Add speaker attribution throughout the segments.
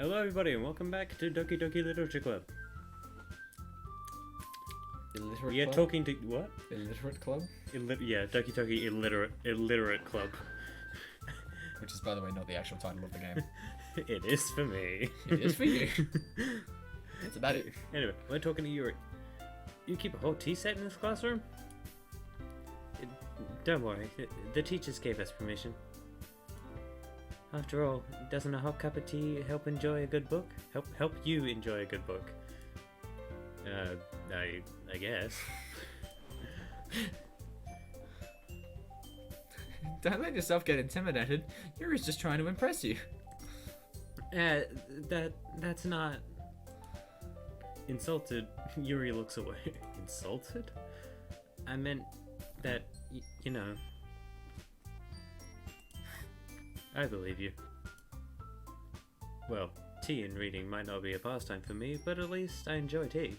Speaker 1: Hello everybody and welcome back to Doki Literature Club.
Speaker 2: Illiterate
Speaker 1: We are
Speaker 2: Club?
Speaker 1: talking to... what?
Speaker 2: Illiterate Club?
Speaker 1: Yeah, Doki Illiterate Club.
Speaker 2: Which is, by the way, not the actual title of the game.
Speaker 1: It is for me.
Speaker 2: It is for you. That's about it.
Speaker 1: Anyway, we're talking to Yuri. You keep a whole tea set in this classroom? Don't worry, the teachers gave us permission. After all, doesn't a hot cup of tea help enjoy a good book? Help you enjoy a good book? I guess.
Speaker 2: Don't let yourself get intimidated. Yuri's just trying to impress you.
Speaker 1: That's not... Insulted. Yuri looks away. Insulted? I meant that, you know... I believe you. Well, tea and reading might not be a pastime for me, but at least I enjoy tea.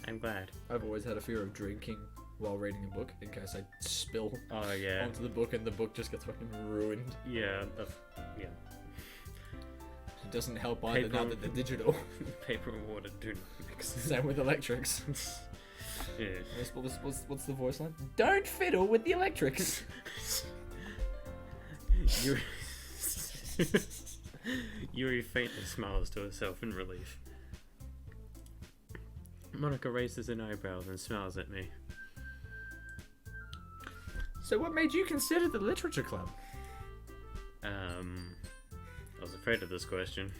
Speaker 1: I'm glad.
Speaker 2: I've always had a fear of drinking while reading a book in case I spill
Speaker 1: Oh yeah.
Speaker 2: onto the book and the book just gets fucking ruined.
Speaker 1: Yeah, yeah.
Speaker 2: It doesn't help either now that they're digital.
Speaker 1: Paper and water do not mix.
Speaker 2: Same with electrics.
Speaker 1: Yeah.
Speaker 2: What's the voice line? Don't fiddle with the electrics.
Speaker 1: Yuri faintly smiles to herself in relief. Monica raises an eyebrow and smiles at me.
Speaker 2: So what made you consider the literature club?
Speaker 1: I was afraid of this question.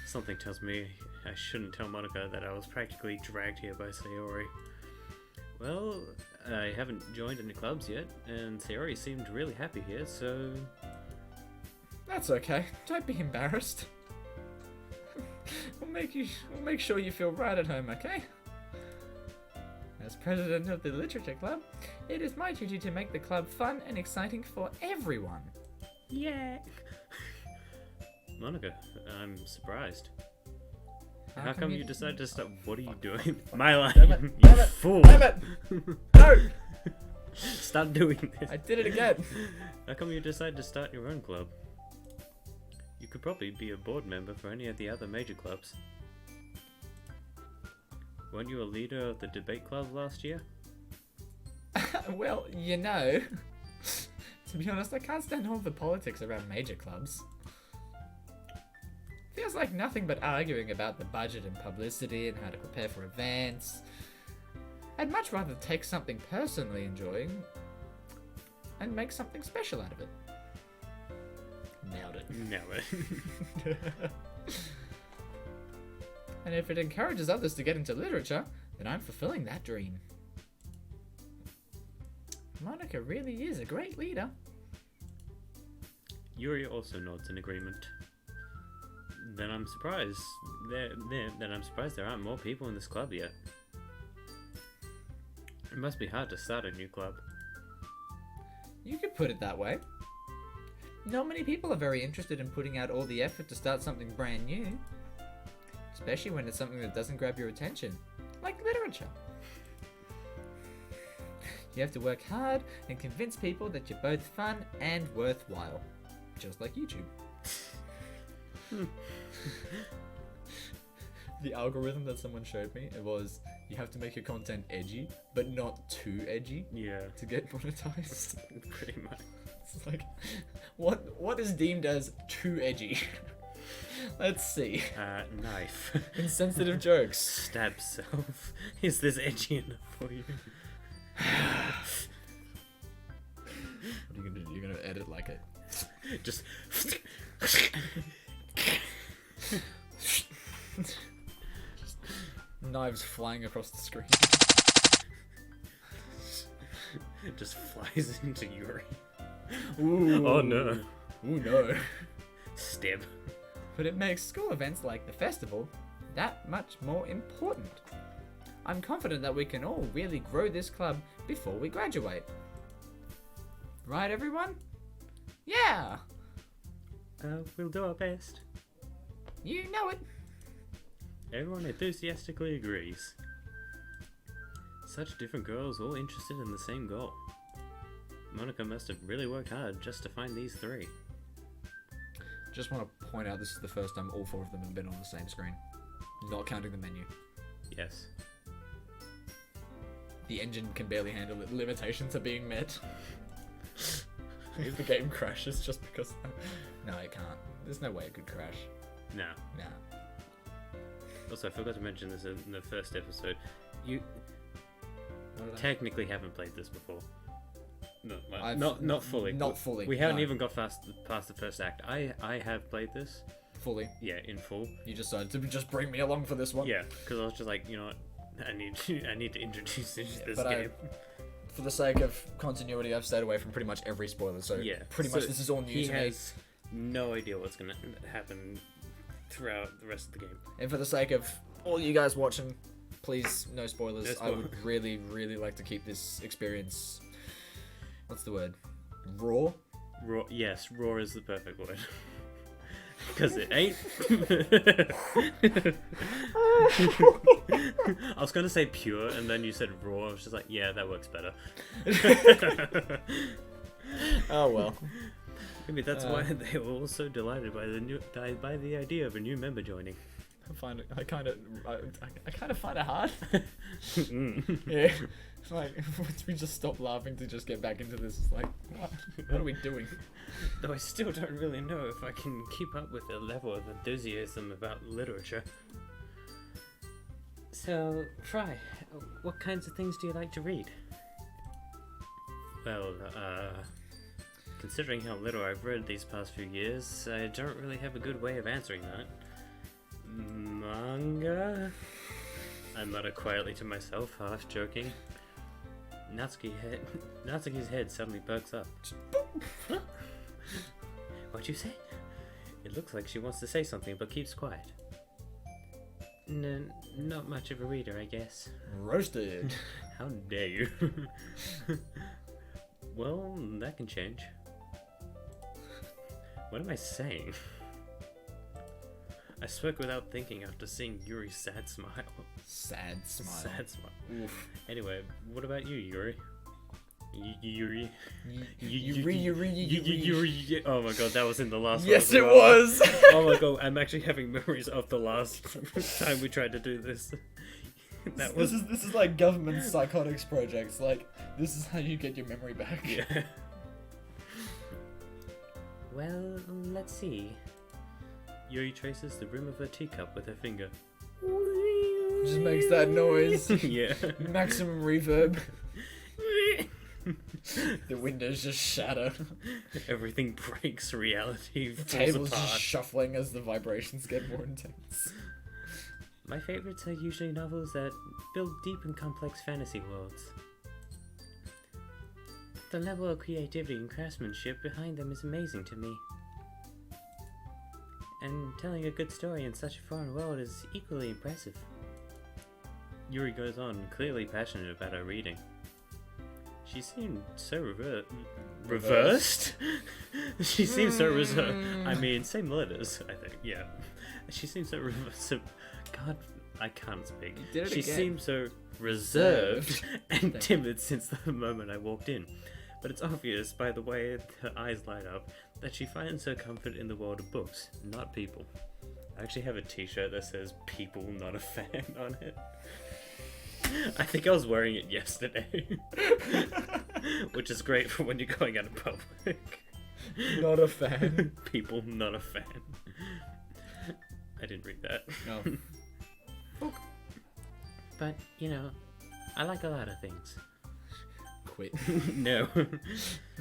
Speaker 1: Something tells me I shouldn't tell Monica that I was practically dragged here by Sayori. Well, I haven't joined any clubs yet, and Sayori seemed really happy here, so...
Speaker 2: That's okay. Don't be embarrassed. We'll make sure you feel right at home, okay? As president of the literature club, it is my duty to make the club fun and exciting for everyone.
Speaker 1: Yeah. Monica, I'm surprised. How come you decided to stop? What are you doing? My line, you fool!
Speaker 2: No!
Speaker 1: Stop doing this.
Speaker 2: I did it again.
Speaker 1: How come you decided to start your own club? You could probably be a board member for any of the other major clubs. Weren't you a leader of the debate club last year?
Speaker 2: Well, you know, to be honest, I can't stand all the politics around major clubs. Feels like nothing but arguing about the budget and publicity and how to prepare for events. I'd much rather take something personally enjoying and make something special out of it. Nailed it.
Speaker 1: Nailed it.
Speaker 2: And if it encourages others to get into literature, then I'm fulfilling that dream. Monica really is a great leader.
Speaker 1: Yuri also nods in agreement. Then I'm surprised. Then I'm surprised there aren't more people in this club yet. It must be hard to start a new club.
Speaker 2: You could put it that way. Not many people are very interested in putting out all the effort to start something brand new. Especially when it's something that doesn't grab your attention, like literature. You have to work hard and convince people that you're both fun and worthwhile. Just like YouTube. The algorithm that someone showed me, it was you have to make your content edgy, but not too edgy.
Speaker 1: Yeah.
Speaker 2: To get monetized.
Speaker 1: Pretty much.
Speaker 2: It's like, what is deemed as too edgy? Let's see.
Speaker 1: Knife.
Speaker 2: Insensitive jokes.
Speaker 1: Stab self. Is this edgy enough for you?
Speaker 2: What are you gonna do? You're gonna edit like it.
Speaker 1: Just.
Speaker 2: Knives flying across the screen.
Speaker 1: Just flies into Yuri.
Speaker 2: Ooh.
Speaker 1: Oh no.
Speaker 2: Ooh no.
Speaker 1: Stab.
Speaker 2: But it makes school events like the festival that much more important. I'm confident that we can all really grow this club before we graduate. Right, everyone? Yeah!
Speaker 1: We'll do our best.
Speaker 2: You know it.
Speaker 1: Everyone enthusiastically agrees. Such different girls all interested in the same goal. Monica must have really worked hard just to find these three.
Speaker 2: Just want to point out this is the first time all 4 of them have been on the same screen. Not counting the menu.
Speaker 1: Yes.
Speaker 2: The engine can barely handle it. Limitations are being met. If the game crashes just because... No, it can't. There's no way it could crash.
Speaker 1: No.
Speaker 2: Nah.
Speaker 1: Also, I forgot to mention this in the first episode. You
Speaker 2: What did I-
Speaker 1: technically haven't played this before. No, well,
Speaker 2: I've-
Speaker 1: not fully.
Speaker 2: Not fully.
Speaker 1: We haven't
Speaker 2: no.
Speaker 1: even got past the first act. I have played this.
Speaker 2: Fully.
Speaker 1: Yeah, in full.
Speaker 2: You decided to just bring me along for this one.
Speaker 1: Yeah, because I was just like, you know what, I need to introduce you to this
Speaker 2: but
Speaker 1: game.
Speaker 2: For the sake of continuity, I've stayed away from pretty much every spoiler, so
Speaker 1: Yeah,
Speaker 2: pretty
Speaker 1: so
Speaker 2: much this is all new
Speaker 1: he
Speaker 2: to me.
Speaker 1: has no idea what's gonna happen throughout the rest of the game.
Speaker 2: And for the sake of all you guys watching, please, no spoilers.
Speaker 1: No
Speaker 2: I
Speaker 1: spoil-
Speaker 2: would really, really like to keep this experience... What's the word? Raw?
Speaker 1: Raw, yes, raw is the perfect word. Because it ain't. I was gonna say pure, and then you said raw. I was just like, yeah, that works better.
Speaker 2: Oh well.
Speaker 1: Maybe that's why they were all so delighted by the idea of a new member joining.
Speaker 2: I kind of find it hard.
Speaker 1: Mm.
Speaker 2: Yeah. Like, once we just stop laughing to just get back into this, it's like, what are we doing?
Speaker 1: Though I still don't really know if I can keep up with the level of enthusiasm about literature. So, Fry, what kinds of things do you like to read? Well, considering how little I've read these past few years, I don't really have a good way of answering that. Manga? I mutter quietly to myself, half joking. Natsuki's head suddenly perks up. What'd you say? It looks like she wants to say something but keeps quiet. Not much of a reader, I guess.
Speaker 2: Roasted.
Speaker 1: How dare you? Well, that can change. What am I saying? I spoke without thinking after seeing Yuri's sad smile.
Speaker 2: Sad smile.
Speaker 1: Sad smile.
Speaker 2: Oof.
Speaker 1: Anyway, what about you, Yuri? Yuri?
Speaker 2: Yuri.
Speaker 1: Oh my god, that was in the last one.
Speaker 2: Yes,
Speaker 1: as
Speaker 2: it
Speaker 1: well.
Speaker 2: was.
Speaker 1: Oh my god, I'm actually having memories of the last time we tried to do this. That was...
Speaker 2: This is like government psychotics projects. Like, this is how you get your memory back.
Speaker 1: Yeah. Well, let's see. Yuri traces the rim of her teacup with her finger.
Speaker 2: Just makes that noise.
Speaker 1: Yeah.
Speaker 2: Maximum reverb. The windows just shatter.
Speaker 1: Everything breaks, reality
Speaker 2: The
Speaker 1: falls
Speaker 2: table's
Speaker 1: apart.
Speaker 2: just shuffling as the vibrations get more intense.
Speaker 1: My favorites are usually novels that build deep and complex fantasy worlds. The level of creativity and craftsmanship behind them is amazing to me. And telling a good story in such a foreign world is equally impressive. Yuri goes on, clearly passionate about her reading. She seemed so reversed? She seems so reserved. I mean, same letters, I think, yeah. She seems so reversed. God, I can't speak.
Speaker 2: You did it
Speaker 1: She
Speaker 2: again.
Speaker 1: seems so reserved and timid since the moment I walked in. But it's obvious by the way her eyes light up that she finds her comfort in the world of books, not people. I actually have a t-shirt that says "People, not a fan" on it. I think I was wearing it yesterday. Which is great for when you're going out in public.
Speaker 2: Not a fan.
Speaker 1: People, not a fan. I didn't read that.
Speaker 2: No.
Speaker 1: But, you know, I like a lot of things.
Speaker 2: Quit.
Speaker 1: No.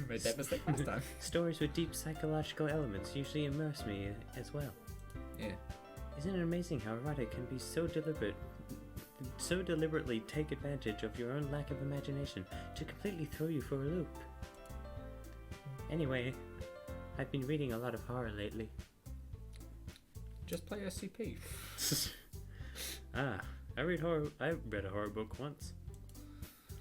Speaker 2: Made that mistake last time.
Speaker 1: Stories with deep psychological elements usually immerse me as well.
Speaker 2: Yeah.
Speaker 1: Isn't it amazing how a writer can be so deliberately take advantage of your own lack of imagination to completely throw you for a loop? Anyway, I've been reading a lot of horror lately.
Speaker 2: Just play SCP.
Speaker 1: I read a horror book once.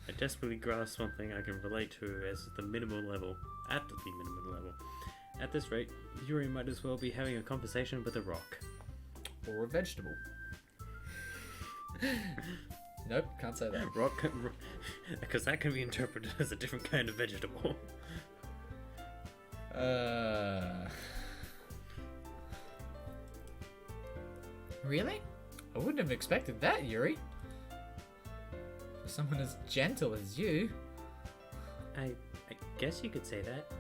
Speaker 1: I desperately grasp something I can relate to as the minimal level. At the minimum level. At this rate, Yuri might as well be having a conversation with a rock.
Speaker 2: Or a vegetable. Nope, can't say that.
Speaker 1: Rock, because that can be interpreted as a different kind of vegetable.
Speaker 2: Really? I wouldn't have expected that, Yuri. For someone as gentle as you.
Speaker 1: I guess you could say that.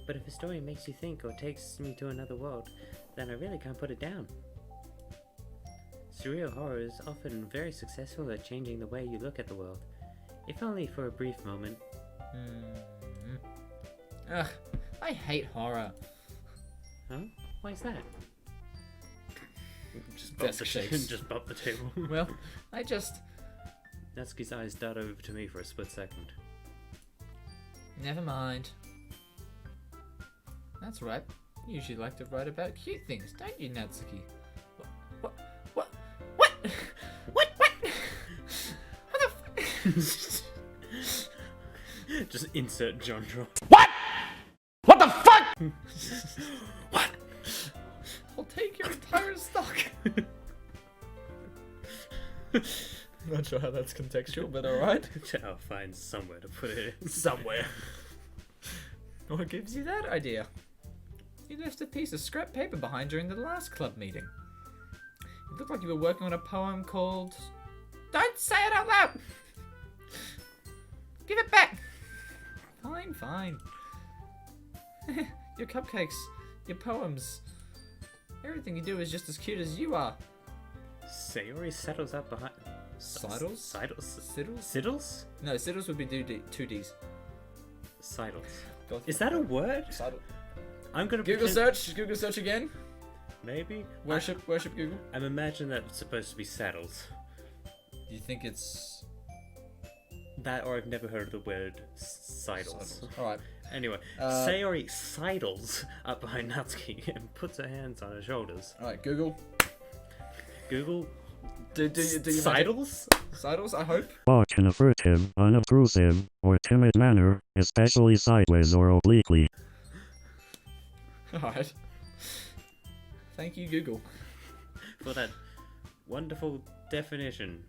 Speaker 1: But if a story makes you think or takes me to another world, then I really can't put it down. Surreal horror is often very successful at changing the way you look at the world, if only for a brief moment.
Speaker 2: Ugh, I hate horror.
Speaker 1: Huh? Why is that?
Speaker 2: Just desk shakes.
Speaker 1: Just bump the table.
Speaker 2: Well, I just...
Speaker 1: Natsuki's eyes dart over to me for a split second.
Speaker 2: Never mind. That's right. You usually like to write about cute things, don't you, Natsuki? What? What the f-
Speaker 1: Just insert John drop.
Speaker 3: What? What the fuck?
Speaker 2: What? I'll take your entire stock. Not sure how that's contextual, but alright.
Speaker 1: I'll find somewhere to put it in.
Speaker 2: Somewhere. What gives you that idea? You left a piece of scrap paper behind during the last club meeting. It looked like you were working on a poem called... Don't say it out loud! Give it back! Fine. Your cupcakes, your poems, everything you do is just as cute as you are.
Speaker 1: Sayori settles up behind...
Speaker 2: Sidles?
Speaker 1: Sidles?
Speaker 2: Siddles?
Speaker 1: Siddles?
Speaker 2: No, Siddles would be two Ds.
Speaker 1: Sidles. Is that a word?
Speaker 2: Sidle.
Speaker 1: I'm gonna
Speaker 2: Google
Speaker 1: pretend...
Speaker 2: search. Google search again.
Speaker 1: Maybe?
Speaker 2: Worship Google.
Speaker 1: I'm imagining that's supposed to be saddles.
Speaker 2: You think it's...
Speaker 1: That, or I've never heard of the word sidles.
Speaker 2: Alright.
Speaker 1: Anyway, Sayori sidles up behind Natsuki and puts her hands on her shoulders.
Speaker 2: Alright, Google.
Speaker 1: Google?
Speaker 2: Do you
Speaker 1: Sidles?
Speaker 2: Sidles, I hope.
Speaker 4: Walk in a furtive, unobtrusive, or timid manner, especially sideways or obliquely.
Speaker 2: Alright. Thank you, Google.
Speaker 1: For that wonderful definition.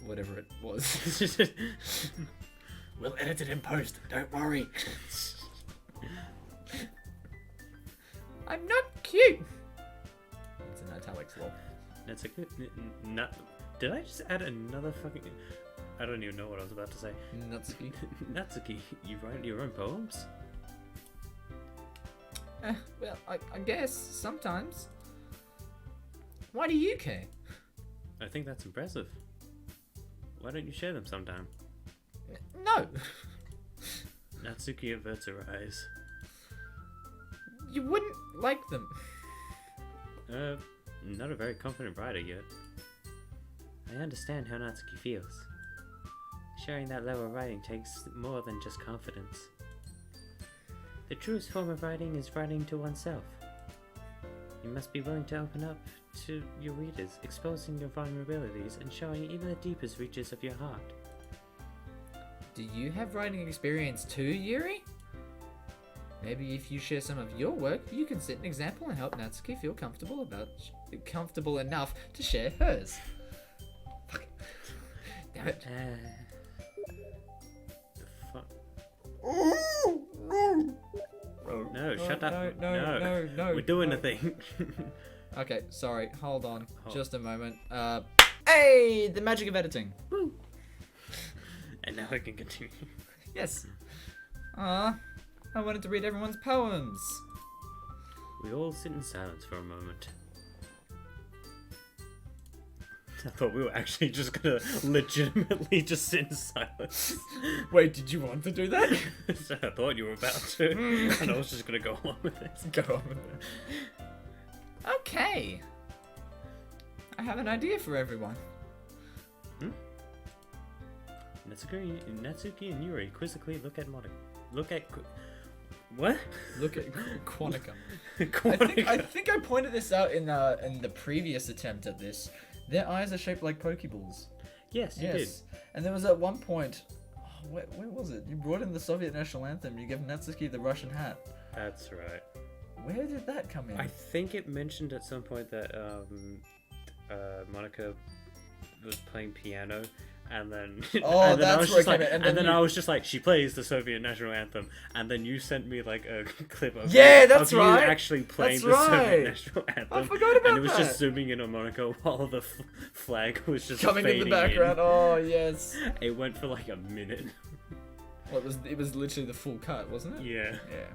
Speaker 2: Whatever it was. We'll edit it in post, don't worry. I'm not cute! It's in italics, lol.
Speaker 1: Natsuki? Did I just add another fucking... I don't even know what I was about to say.
Speaker 2: Natsuki.
Speaker 1: Natsuki, you write your own poems?
Speaker 2: Well, I guess, sometimes. Why do you care?
Speaker 1: I think that's impressive. Why don't you share them sometime?
Speaker 2: No!
Speaker 1: Natsuki averts her eyes.
Speaker 2: You wouldn't like them.
Speaker 1: Not a very confident writer yet. I understand how Natsuki feels. Sharing that level of writing takes more than just confidence. The truest form of writing is writing to oneself. You must be willing to open up to your readers, exposing your vulnerabilities and showing even the deepest reaches of your heart.
Speaker 2: Do you have writing experience too, Yuri? Maybe if you share some of your work, you can set an example and help Natsuki feel comfortable enough to share hers. Fuck. Damn it.
Speaker 1: The fuck?
Speaker 2: No.
Speaker 1: No, shut up.
Speaker 2: No.
Speaker 1: We're doing a thing.
Speaker 2: Okay, sorry. Hold on. Just a moment. Hey! The magic of editing.
Speaker 1: Woo! And now I can continue.
Speaker 2: Yes. I wanted to read everyone's poems.
Speaker 1: We all sit in silence for a moment. I thought we were actually just gonna legitimately just sit in silence.
Speaker 2: Wait, did you want to do that?
Speaker 1: I thought you were about to, and I was just gonna go along with it.
Speaker 2: Go on with it. Okay. I have an idea for everyone.
Speaker 1: Natsuki and Yuri quizzically look at what?
Speaker 2: Look at Quantica.
Speaker 1: Quantica.
Speaker 2: I think I pointed this out in the previous attempt at this. Their eyes are shaped like Pokeballs.
Speaker 1: Yes, you did.
Speaker 2: And there was at one point, where was it? You brought in the Soviet national anthem. You gave Natsuki the Russian hat.
Speaker 1: That's right.
Speaker 2: Where did that come in?
Speaker 1: I think it mentioned at some point that Monica was playing piano And then,
Speaker 2: Oh,
Speaker 1: and then I
Speaker 2: that's
Speaker 1: was
Speaker 2: where it
Speaker 1: just like,
Speaker 2: came in, and
Speaker 1: and
Speaker 2: then
Speaker 1: then
Speaker 2: you-
Speaker 1: I was just like, she plays the Soviet national anthem, and then you sent me like a clip of
Speaker 2: Yeah, that's
Speaker 1: of
Speaker 2: right.
Speaker 1: you actually playing
Speaker 2: That's
Speaker 1: the
Speaker 2: right.
Speaker 1: Soviet national anthem.
Speaker 2: I forgot about
Speaker 1: and it was
Speaker 2: that.
Speaker 1: just zooming in on Monaco while the flag was just
Speaker 2: Coming in the
Speaker 1: fading
Speaker 2: background. Oh yes.
Speaker 1: It went for like a minute.
Speaker 2: Well, it was literally the full cut, wasn't it?
Speaker 1: Yeah.
Speaker 2: Yeah.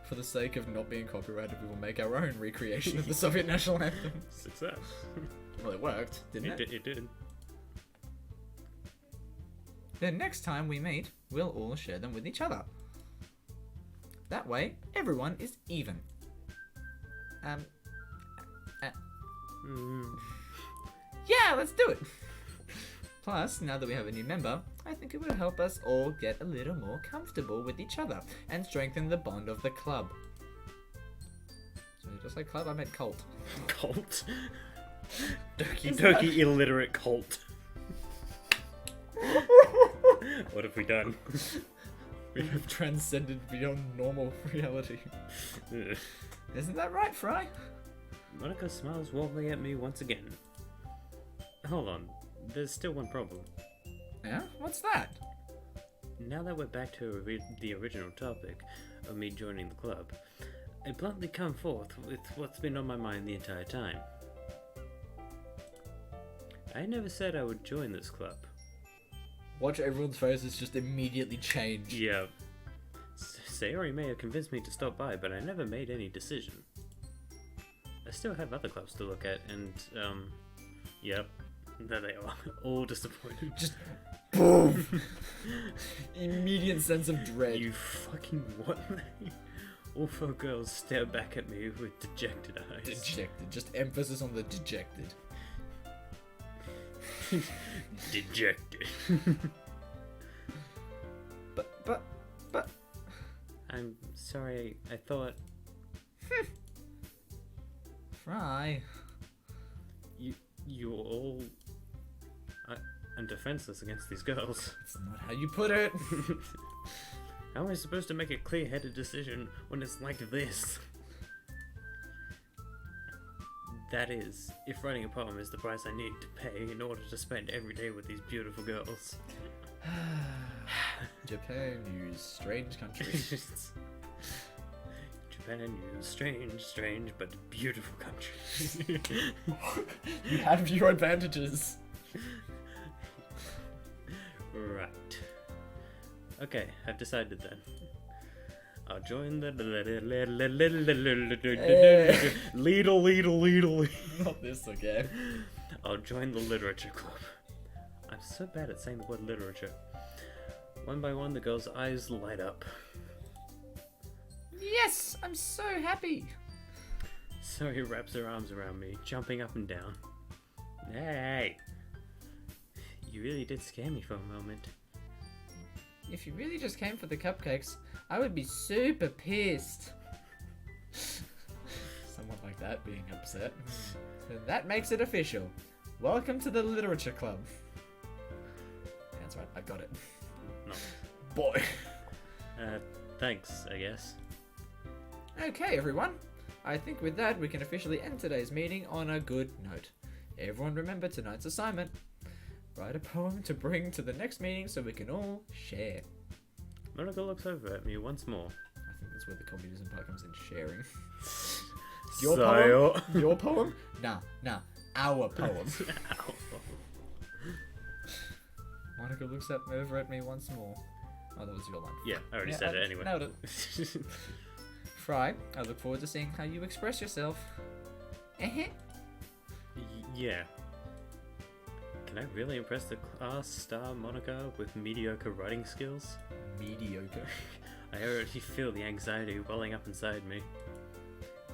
Speaker 2: For the sake of not being copyrighted, we will make our own recreation of the Soviet national anthem.
Speaker 1: Success.
Speaker 2: Well, it worked, didn't it?
Speaker 1: It did.
Speaker 2: Then next time we meet, we'll all share them with each other. That way, everyone is even. Yeah, let's do it! Plus, now that we have a new member, I think it will help us all get a little more comfortable with each other and strengthen the bond of the club. So just like club, I meant cult.
Speaker 1: Cult. Doki
Speaker 2: Is
Speaker 1: Doki
Speaker 2: that-
Speaker 1: illiterate cult. What have we done?
Speaker 2: We have transcended beyond normal reality.
Speaker 1: Ugh.
Speaker 2: Isn't that right, Fry?
Speaker 1: Monica smiles warmly at me once again. Hold on, there's still one problem.
Speaker 2: Yeah? What's that?
Speaker 1: Now that we're back to the original topic of me joining the club, I bluntly come forth with what's been on my mind the entire time. I never said I would join this club.
Speaker 2: Watch everyone's faces just immediately change.
Speaker 1: Yeah. Sayori may have convinced me to stop by, but I never made any decision. I still have other clubs to look at, and, yep, there they are, all disappointed.
Speaker 2: Just boom! Immediate sense of dread.
Speaker 1: You fucking what? All four girls stare back at me with dejected eyes.
Speaker 2: Dejected. Just emphasis on the dejected.
Speaker 1: Dejected.
Speaker 2: But.
Speaker 1: I'm sorry, I thought
Speaker 2: Fry.
Speaker 1: you were all... I'm defenseless against these girls.
Speaker 2: That's not how you put it.
Speaker 1: How am I supposed to make a clear-headed decision when it's like this? That is, if writing a poem is the price I need to pay in order to spend every day with these beautiful girls.
Speaker 2: Japan, you strange country.
Speaker 1: Japan, you strange, but beautiful country.
Speaker 2: You have your advantages.
Speaker 1: Right. Okay, I've decided then. I'll join the Lidl.
Speaker 2: Not this again.
Speaker 1: I'll join the literature club. I'm so bad at saying the word literature. One by one, the girl's eyes light up.
Speaker 2: Yes, I'm so happy.
Speaker 1: So he wraps her arms around me, jumping up and down. Hey! You really did scare me for a moment.
Speaker 2: If you really just came for the cupcakes, I would be super pissed. Someone like that being upset. Then that makes it official. Welcome to the literature club. Yeah, that's right, I got it.
Speaker 1: No.
Speaker 2: Boy.
Speaker 1: Thanks, I guess.
Speaker 2: Okay, everyone. I think with that, we can officially end today's meeting on a good note. Everyone remember tonight's assignment. Write a poem to bring to the next meeting so we can all share.
Speaker 1: Monica looks over at me once more.
Speaker 2: I think that's where the communism part comes in, sharing. Your poem? Your poem? Nah, our poem. Monica looks over at me once more. Oh, that was your line.
Speaker 1: Yeah, I already said it anyway.
Speaker 2: Nailed it. Fry, I look forward to seeing how you express yourself.
Speaker 1: Yeah. Can I really impress the class star Monica with mediocre writing skills?
Speaker 2: Mediocre.
Speaker 1: I already feel the anxiety welling up inside me.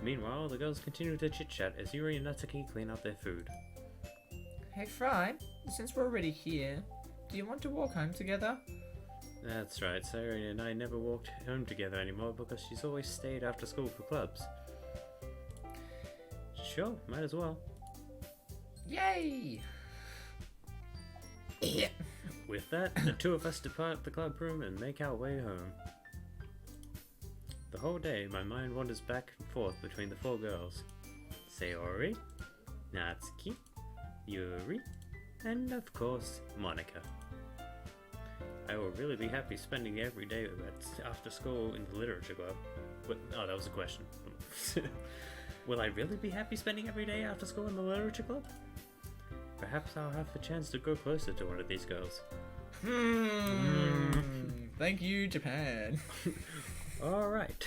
Speaker 1: Meanwhile, the girls continue to chit-chat as Yuri and Natsuki clean up their food.
Speaker 2: Hey Fry, since we're already here, do you want to walk home together?
Speaker 1: That's right, Sayori and I never walked home together anymore because she's always stayed after school for clubs. Sure, might as well.
Speaker 2: Yay!
Speaker 1: With that, the two of us depart the club room and make our way home. The whole day, my mind wanders back and forth between the four girls. Sayori, Natsuki, Yuri, And of course, Monica. I will really be happy spending every day after school in the literature club. Oh, that was a question. Will I really be happy spending every day after school in the literature club? Perhaps I'll have the chance to grow closer to one of these girls.
Speaker 2: Thank you, Japan.
Speaker 1: Alright.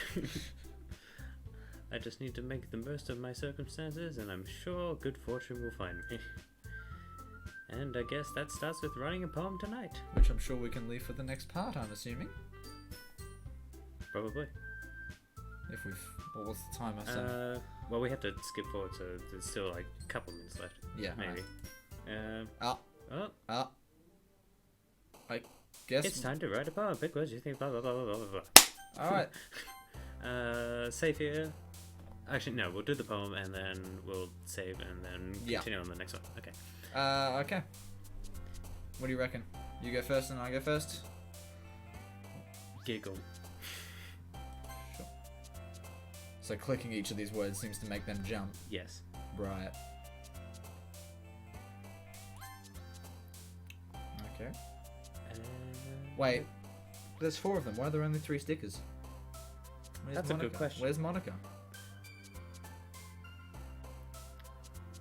Speaker 1: I just need to make the most of my circumstances, and I'm sure good fortune will find me. And I guess that starts with writing a poem tonight.
Speaker 2: Which I'm sure we can leave for the next part, I'm assuming.
Speaker 1: Probably.
Speaker 2: If we've... What was the time I said?
Speaker 1: Well, we have to skip forward, so there's still like a couple minutes left.
Speaker 2: Yeah,
Speaker 1: maybe.
Speaker 2: right. I guess...
Speaker 1: It's time to write a poem. Pick words you think, blah, blah, blah, blah, blah, blah.
Speaker 2: Alright.
Speaker 1: Save here. Actually, no, we'll do the poem and then we'll save and then continue on the next one. Okay.
Speaker 2: Okay. What do you reckon? You go first and I go first?
Speaker 1: Giggle.
Speaker 2: Sure. So clicking each of these words seems to make them jump.
Speaker 1: Yes.
Speaker 2: Right. Okay. Wait. There's 4 of them. Why are there only 3 stickers? Where's
Speaker 1: That's
Speaker 2: Monica?
Speaker 1: a good question.
Speaker 2: Where's Monica?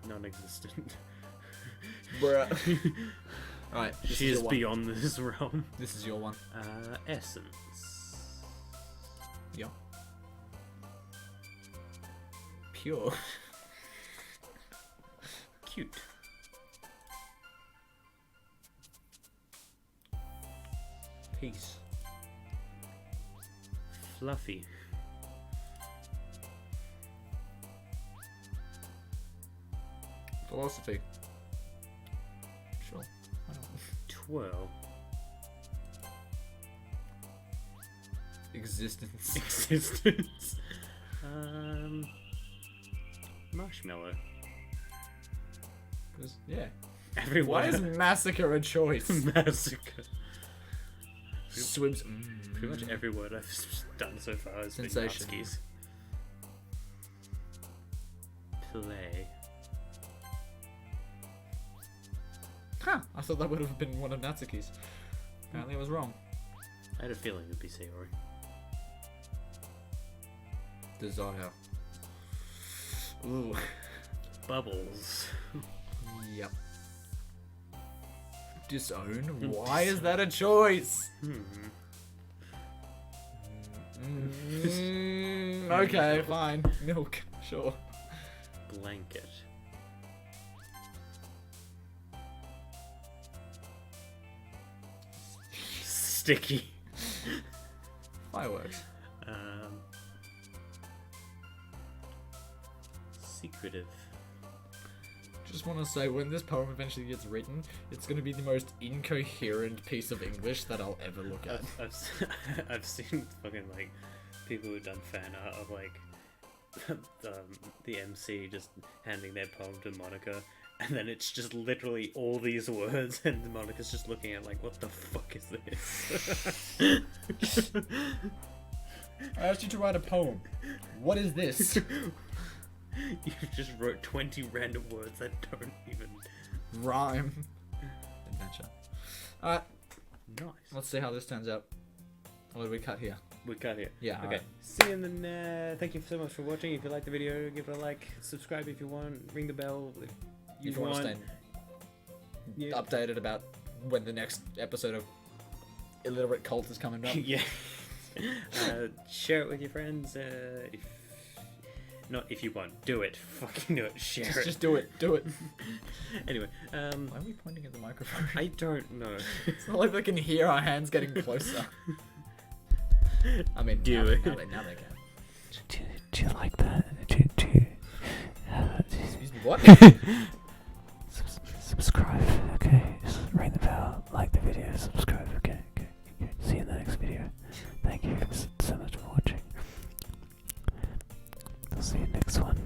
Speaker 1: Non-existent.
Speaker 2: Bruh. Alright,
Speaker 1: She is beyond this realm.
Speaker 2: This is your one.
Speaker 1: Essence.
Speaker 2: Yeah. Pure.
Speaker 1: Cute.
Speaker 2: Peace.
Speaker 1: Fluffy.
Speaker 2: Philosophy. Sure. Why not?
Speaker 1: Twirl.
Speaker 2: Existence.
Speaker 1: Existence. Marshmallow.
Speaker 2: Yeah.
Speaker 1: Everyone.
Speaker 2: Why is massacre a choice?
Speaker 1: Massacre?
Speaker 2: Swims.
Speaker 1: Pretty much every word I've done so far has been
Speaker 2: Sensation.
Speaker 1: Natsuki's. Play.
Speaker 2: Huh. I thought that would have been one of Natsuki's. Apparently I was wrong.
Speaker 1: I had a feeling it would be Sayori.
Speaker 2: Desire. Ooh.
Speaker 1: Bubbles.
Speaker 2: Yep. Disown? Why is that a choice? Okay, fine. Milk. Sure.
Speaker 1: Blanket. Sticky.
Speaker 2: Fireworks.
Speaker 1: Secretive.
Speaker 2: Just want to say, when this poem eventually gets written, it's going to be the most incoherent piece of English that I'll ever look at.
Speaker 1: I've seen fucking like people who've done fan art of like the MC just handing their poem to Monica, and then it's just literally all these words, and Monica's just looking at like, what the fuck is this?
Speaker 2: I asked you to write a poem. What is this?
Speaker 1: You just wrote 20 random words that don't even
Speaker 2: Rhyme. Adventure. Alright,
Speaker 1: nice.
Speaker 2: let's see how this turns out. Or do we cut here?
Speaker 1: We cut here.
Speaker 2: Yeah,
Speaker 1: Okay.
Speaker 2: alright.
Speaker 1: See you in the. Thank you so much for watching. If you like the video, give it a like. Subscribe if you want. Ring the bell if you
Speaker 2: If you want to stay
Speaker 1: Yeah.
Speaker 2: updated about when the next episode of Illiterate Cult is coming up.
Speaker 1: Yeah. Share it with your friends. Not if you want. Do it. Fucking do it. Share it.
Speaker 2: Just do it. Do it.
Speaker 1: Anyway.
Speaker 2: Why are we pointing at the microphone?
Speaker 1: I don't know.
Speaker 2: It's not like they can hear our hands getting closer. I mean,
Speaker 1: Do
Speaker 2: now,
Speaker 1: it.
Speaker 2: Now they can.
Speaker 3: Do you like that?
Speaker 2: Excuse me, what?
Speaker 3: Subscribe, okay? Just ring the bell, like the video, subscribe, okay? See you in the next video. Thank you so much for watching. I'll see you next one.